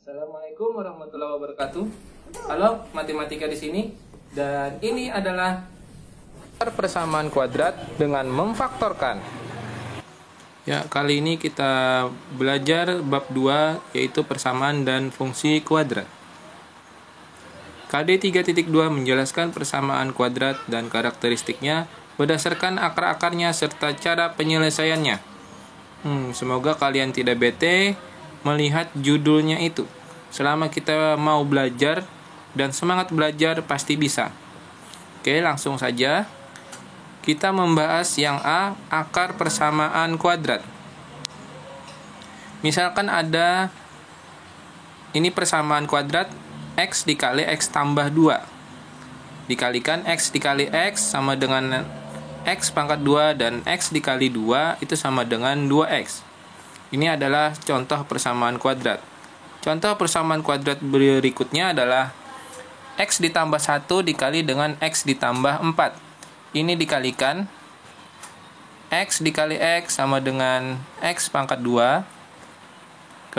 Assalamualaikum warahmatullahi wabarakatuh. Halo, matematika di sini. Dan ini adalah persamaan kuadrat dengan memfaktorkan. Ya, kali ini kita belajar bab 2 yaitu persamaan dan fungsi kuadrat. KD 3.2 menjelaskan persamaan kuadrat dan karakteristiknya berdasarkan akar-akarnya serta cara penyelesaiannya. Semoga kalian tidak bete melihat judulnya itu. Selama kita mau belajar dan semangat belajar pasti bisa. Oke, langsung saja. Kita membahas yang A, akar persamaan kuadrat. Misalkan ada ini persamaan kuadrat X dikali X tambah 2. Dikalikan X dikali X sama dengan X pangkat 2 dan X dikali 2 itu sama dengan 2X. Ini adalah contoh persamaan kuadrat. Contoh persamaan kuadrat berikutnya adalah X ditambah 1 dikali dengan X ditambah 4. Ini dikalikan X dikali X sama dengan X pangkat 2.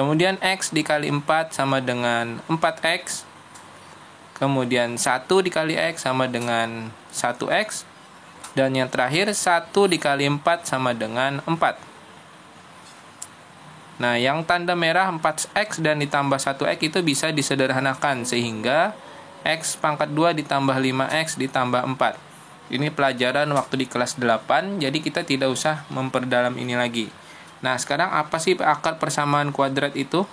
Kemudian X dikali 4 sama dengan 4X. Kemudian 1 dikali X sama dengan 1X. Dan yang terakhir 1 dikali 4 sama dengan 4. Nah, yang tanda merah 4X dan ditambah 1X itu bisa disederhanakan sehingga X pangkat 2 ditambah 5X ditambah 4. Ini pelajaran waktu di kelas 8, jadi kita tidak usah memperdalam ini lagi. Nah, sekarang apa sih akar persamaan kuadrat itu?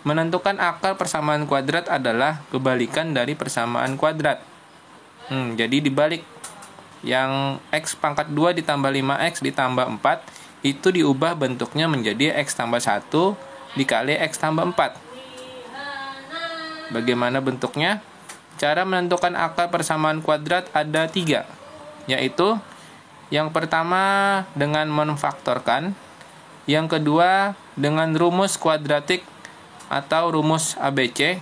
Menentukan akar persamaan kuadrat adalah kebalikan dari persamaan kuadrat. Jadi dibalik. Yang X pangkat 2 ditambah 5X ditambah 4, itu diubah bentuknya menjadi X tambah 1 dikali X tambah 4. Bagaimana bentuknya? Cara menentukan akar persamaan kuadrat ada 3, yaitu yang pertama dengan memfaktorkan, yang kedua dengan rumus kuadratik atau rumus ABC,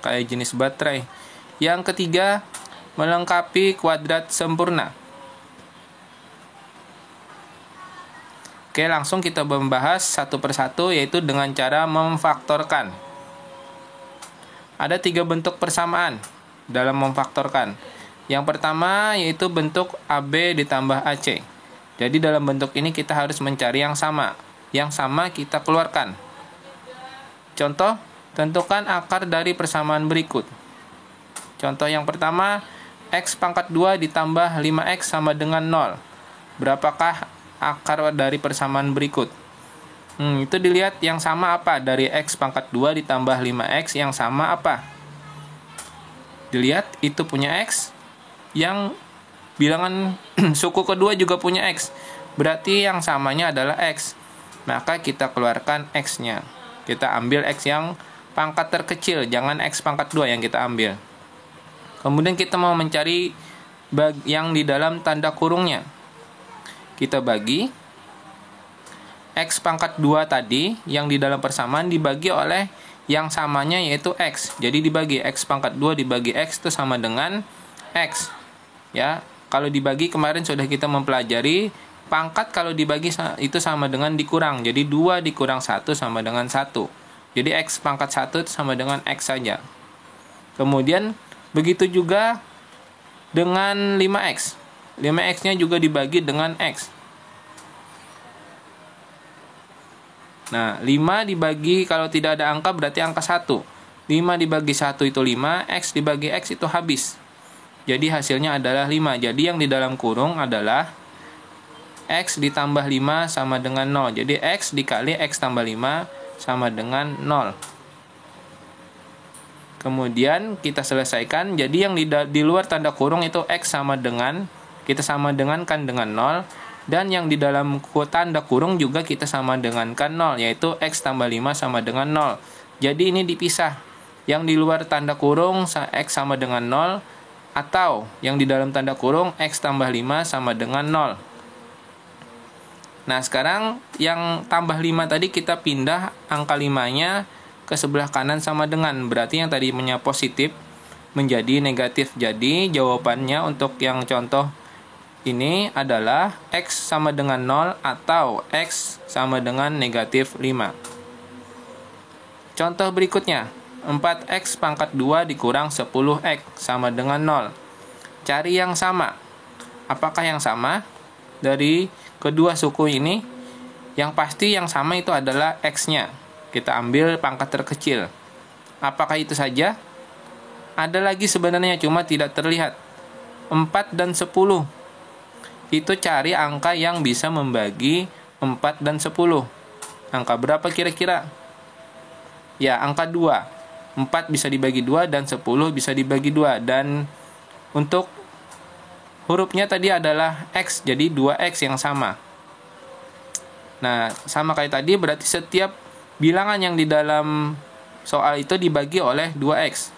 kayak jenis baterai, yang ketiga melengkapi kuadrat sempurna. Oke, langsung kita membahas satu persatu, yaitu dengan cara memfaktorkan. Ada 3 bentuk persamaan dalam memfaktorkan. Yang pertama yaitu bentuk AB ditambah AC. Jadi dalam bentuk ini kita harus mencari yang sama. Yang sama kita keluarkan. Contoh, tentukan akar dari persamaan berikut. Contoh yang pertama, X pangkat 2 ditambah 5X sama dengan 0. Berapakah akar dari persamaan berikut? Itu dilihat yang sama apa. Dari X pangkat 2 ditambah 5X yang sama apa? Dilihat itu punya X. Yang bilangan suku kedua juga punya X. Berarti yang samanya adalah X. Maka kita keluarkan X-nya. Kita ambil X yang pangkat terkecil. Jangan X pangkat 2 yang kita ambil. Kemudian kita mau mencari yang di dalam tanda kurungnya. Kita bagi X pangkat 2 tadi yang di dalam persamaan dibagi oleh yang samanya yaitu X. Jadi dibagi X pangkat 2 dibagi X itu sama dengan X. Ya, kalau dibagi kemarin sudah kita mempelajari pangkat kalau dibagi itu sama dengan dikurang. Jadi 2 dikurang 1 sama dengan 1. Jadi X pangkat 1 itu sama dengan X saja. Kemudian begitu juga dengan 5X. 5X-nya juga dibagi dengan X. Nah, 5 dibagi kalau tidak ada angka berarti angka 1. 5 dibagi 1 itu 5, X dibagi X itu habis. Jadi hasilnya adalah 5. Jadi yang di dalam kurung adalah X ditambah 5 sama dengan 0. Jadi X dikali X tambah 5 sama dengan 0. Kemudian kita selesaikan. Jadi yang di luar tanda kurung itu X sama dengan, kita sama dengankan dengan 0. Dan yang di dalam tanda kurung juga kita sama dengankan 0, yaitu X tambah 5 sama dengan 0. Jadi ini dipisah. Yang di luar tanda kurung X sama dengan 0, atau yang di dalam tanda kurung X tambah 5 sama dengan 0. Nah, sekarang yang tambah 5 tadi kita pindah angka 5-nya ke sebelah kanan sama dengan. Berarti yang tadi punya positif menjadi negatif. Jadi jawabannya untuk yang contoh ini adalah X sama dengan 0 atau X sama dengan negatif 5. Contoh berikutnya, 4x pangkat 2 dikurang 10x sama dengan 0. Cari yang sama. Apakah yang sama? Dari kedua suku ini, yang pasti yang sama itu adalah x-nya. Kita ambil pangkat terkecil. Apakah itu saja? Ada lagi sebenarnya, cuma tidak terlihat. 4 dan 10. Itu cari angka yang bisa membagi 4 dan 10. Angka berapa kira-kira? Ya, angka 2. 4 bisa dibagi 2 dan 10 bisa dibagi 2. Dan untuk hurufnya tadi adalah X, jadi 2X yang sama. Nah, sama kayak tadi, berarti setiap bilangan yang di dalam soal itu dibagi oleh 2X.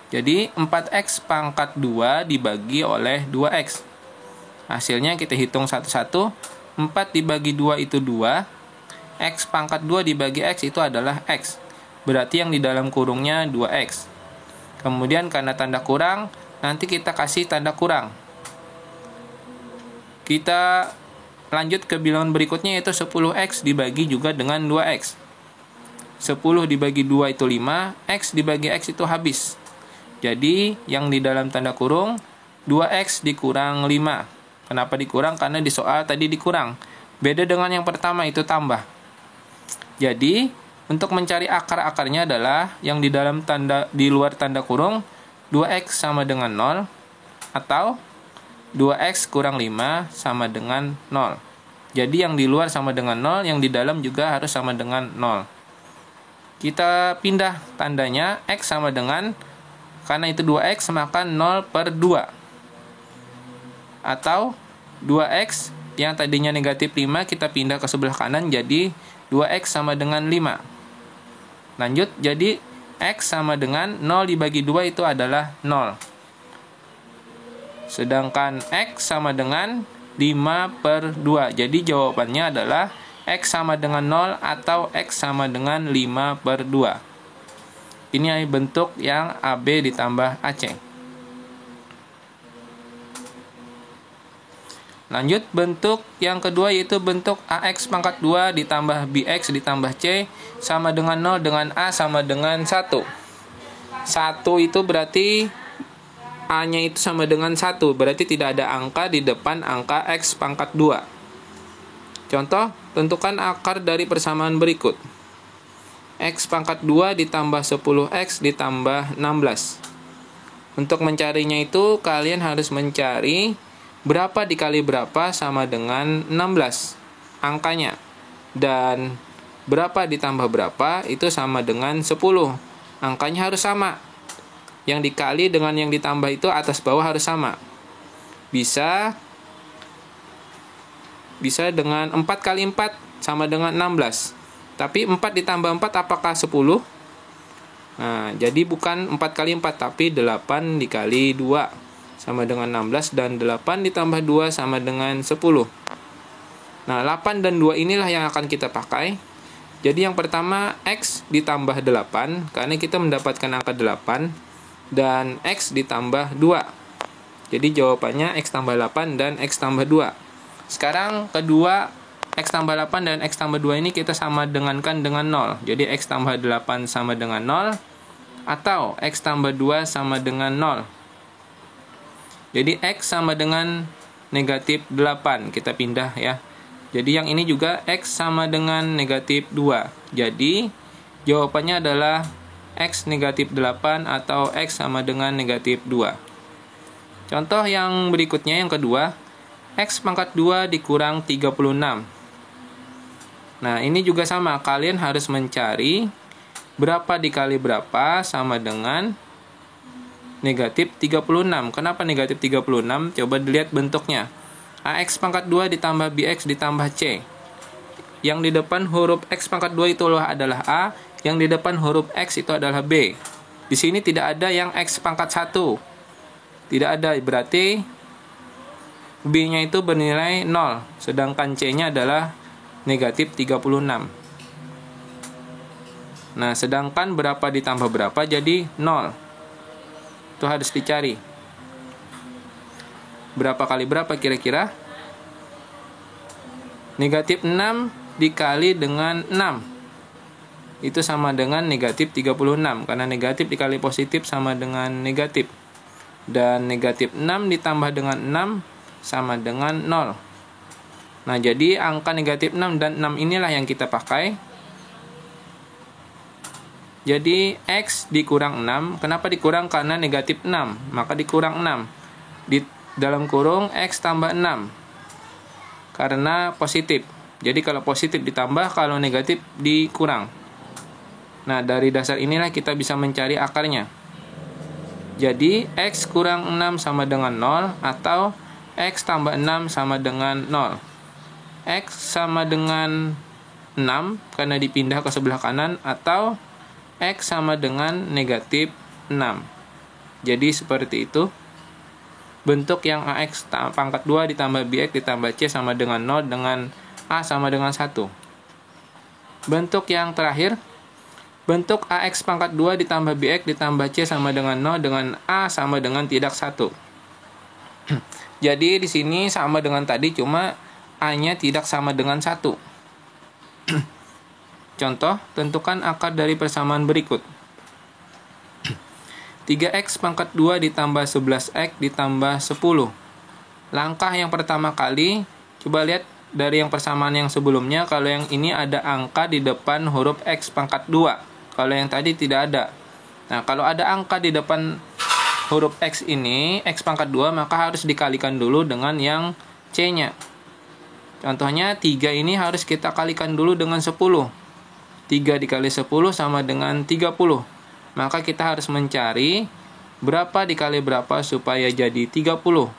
Jadi 4X pangkat 2 dibagi oleh 2X. Hasilnya kita hitung satu-satu. 4 dibagi 2 itu 2. X pangkat 2 dibagi X itu adalah X. Berarti yang di dalam kurungnya 2X. Kemudian karena tanda kurang, nanti kita kasih tanda kurang. Kita lanjut ke bilangan berikutnya, yaitu 10X dibagi juga dengan 2X. 10 dibagi 2 itu 5. X dibagi X itu habis. Jadi yang di dalam tanda kurung 2X dikurang 5. Kenapa dikurang? Karena di soal tadi dikurang. Beda dengan yang pertama, itu tambah. Jadi untuk mencari akar-akarnya adalah yang di dalam di luar tanda kurung 2X sama dengan 0 atau 2X kurang 5 sama dengan 0. Jadi yang di luar sama dengan 0, yang di dalam juga harus sama dengan 0. Kita pindah tandanya, X sama dengan, karena itu 2X maka 0 per 2. Atau 2X yang tadinya negatif 5 kita pindah ke sebelah kanan jadi 2X sama dengan 5. Lanjut, jadi X sama dengan 0 dibagi 2 itu adalah 0. Sedangkan X sama dengan 5 per 2. Jadi jawabannya adalah X sama dengan 0 atau X sama dengan 5 per 2. Ini bentuk yang AB ditambah AC. Lanjut, bentuk yang kedua yaitu bentuk AX pangkat 2 ditambah BX ditambah C sama dengan 0 dengan A sama dengan 1. 1 itu berarti A-nya itu sama dengan 1. Berarti tidak ada angka di depan angka X pangkat 2. Contoh, tentukan akar dari persamaan berikut. X pangkat 2 ditambah 10X ditambah 16. Untuk mencarinya itu kalian harus mencari berapa dikali berapa sama dengan 16 angkanya. Dan berapa ditambah berapa itu sama dengan 10. Angkanya harus sama. Yang dikali dengan yang ditambah itu atas bawah harus sama. Bisa dengan 4 kali 4 sama dengan 16. Tapi 4 ditambah 4 apakah 10? Nah, jadi bukan 4 kali 4 tapi 8 dikali 2 sama dengan 16, dan 8 ditambah 2 sama dengan 10. Nah, 8 dan 2 inilah yang akan kita pakai. Jadi yang pertama X ditambah 8, karena kita mendapatkan angka 8, dan X ditambah 2. Jadi jawabannya X tambah 8 dan X tambah 2. Sekarang kedua, X tambah 8 dan X tambah 2 ini kita sama dengankan dengan 0. Jadi X tambah 8 sama dengan 0, atau X tambah 2 sama dengan 0. Jadi X sama dengan negatif 8. Kita pindah ya. Jadi yang ini juga X sama dengan negatif 2. Jadi jawabannya adalah X negatif 8 atau X sama dengan negatif 2. Contoh yang berikutnya, yang kedua, X pangkat 2 dikurang 36. Nah, ini juga sama. Kalian harus mencari berapa dikali berapa sama dengan negatif 36. Kenapa negatif 36? Coba dilihat bentuknya. AX pangkat 2 ditambah BX ditambah C. Yang di depan huruf X pangkat 2 itu adalah A. Yang di depan huruf X itu adalah B. Di sini tidak ada yang X pangkat 1. Tidak ada. Berarti B-nya itu bernilai 0. Sedangkan C-nya adalah negatif 36. Nah, sedangkan berapa ditambah berapa jadi 0. Itu harus dicari. Berapa kali berapa kira-kira? Negatif 6 dikali dengan 6. itu sama dengan negatif 36, karena negatif dikali positif sama dengan negatif. Dan negatif 6 ditambah dengan 6 sama dengan 0. Nah, jadi angka negatif 6 dan 6 inilah yang kita pakai. Jadi X dikurang 6, kenapa dikurang? Karena negatif 6, maka dikurang 6. Di dalam kurung X tambah 6, karena positif. Jadi kalau positif ditambah, kalau negatif dikurang. Nah, dari dasar inilah kita bisa mencari akarnya. Jadi X kurang 6 sama dengan 0, atau X tambah 6 sama dengan 0. X sama dengan 6 karena dipindah ke sebelah kanan, atau X sama dengan negatif 6. Jadi seperti itu. Bentuk yang AX pangkat 2 ditambah BX ditambah C sama dengan 0 dengan A sama dengan 1. Bentuk yang terakhir, bentuk AX pangkat 2 ditambah BX ditambah C sama dengan 0 dengan A sama dengan tidak 1. Jadi di sini sama dengan tadi, cuma A-nya tidak sama dengan 1. Contoh, tentukan akar dari persamaan berikut. 3x pangkat 2 ditambah 11x ditambah 10. Langkah yang pertama kali, coba lihat dari yang persamaan yang sebelumnya, kalau yang ini ada angka di depan huruf x pangkat 2. Kalau yang tadi tidak ada. Nah, kalau ada angka di depan huruf x ini, x pangkat 2, maka harus dikalikan dulu dengan yang c-nya. Contohnya, 3 ini harus kita kalikan dulu dengan 10. 3 dikali 10 sama dengan 30. Maka kita harus mencari berapa dikali berapa supaya jadi 30.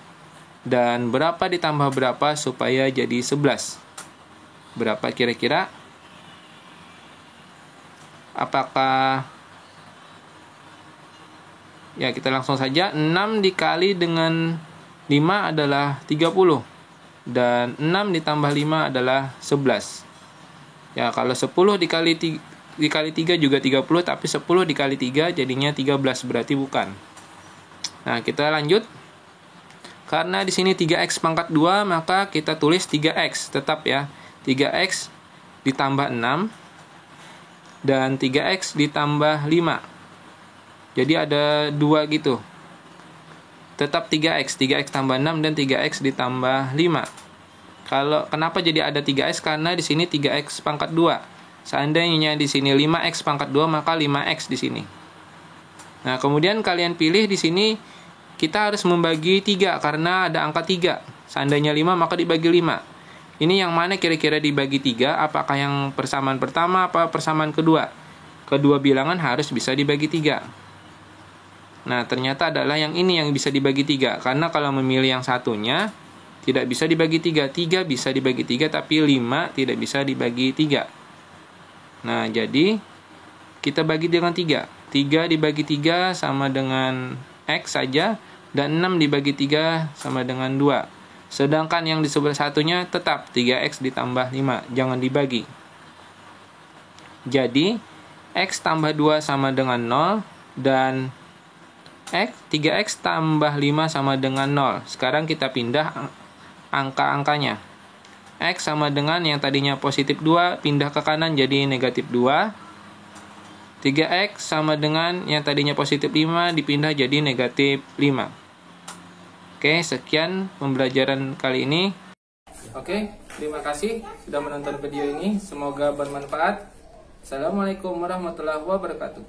Dan berapa ditambah berapa supaya jadi 11. Berapa kira-kira? Apakah... Ya, kita langsung saja. 6 dikali dengan 5 adalah 30. Dan 6 ditambah 5 adalah 11. Ya, kalau 10 dikali 3 juga 30, tapi 10 dikali 3 jadinya 13, berarti bukan. Nah, kita lanjut. Karena di sini 3x pangkat 2, maka kita tulis 3x, tetap ya. 3x ditambah 6 dan 3x ditambah 5. Jadi ada 2 gitu. Tetap 3x tambah 6 dan 3x ditambah 5. Kenapa jadi ada 3x? Karena di sini 3x pangkat 2. Seandainya di sini 5x pangkat 2, maka 5x di sini. Nah, kemudian kalian pilih di sini kita harus membagi 3 karena ada angka 3. Seandainya 5 maka dibagi 5. Ini yang mana kira-kira dibagi 3? Apakah yang persamaan pertama apa persamaan kedua? Kedua bilangan harus bisa dibagi 3. Nah, ternyata adalah yang ini yang bisa dibagi 3. Karena kalau memilih yang satunya tidak bisa dibagi 3. 3 bisa dibagi 3, tapi 5 tidak bisa dibagi 3. Nah, jadi kita bagi dengan 3. 3 dibagi 3 sama dengan X saja, dan 6 dibagi 3 sama dengan 2. Sedangkan yang di sebelah satunya tetap 3X ditambah 5, jangan dibagi. Jadi, X tambah 2 sama dengan 0, dan 3X tambah 5 sama dengan 0. Sekarang kita pindah angka-angkanya. X sama dengan yang tadinya positif 2, pindah ke kanan jadi negatif 2. 3X sama dengan yang tadinya positif 5, dipindah jadi negatif 5. Oke, sekian pembelajaran kali ini. Oke, terima kasih sudah menonton video ini. Semoga bermanfaat. Assalamualaikum warahmatullahi wabarakatuh.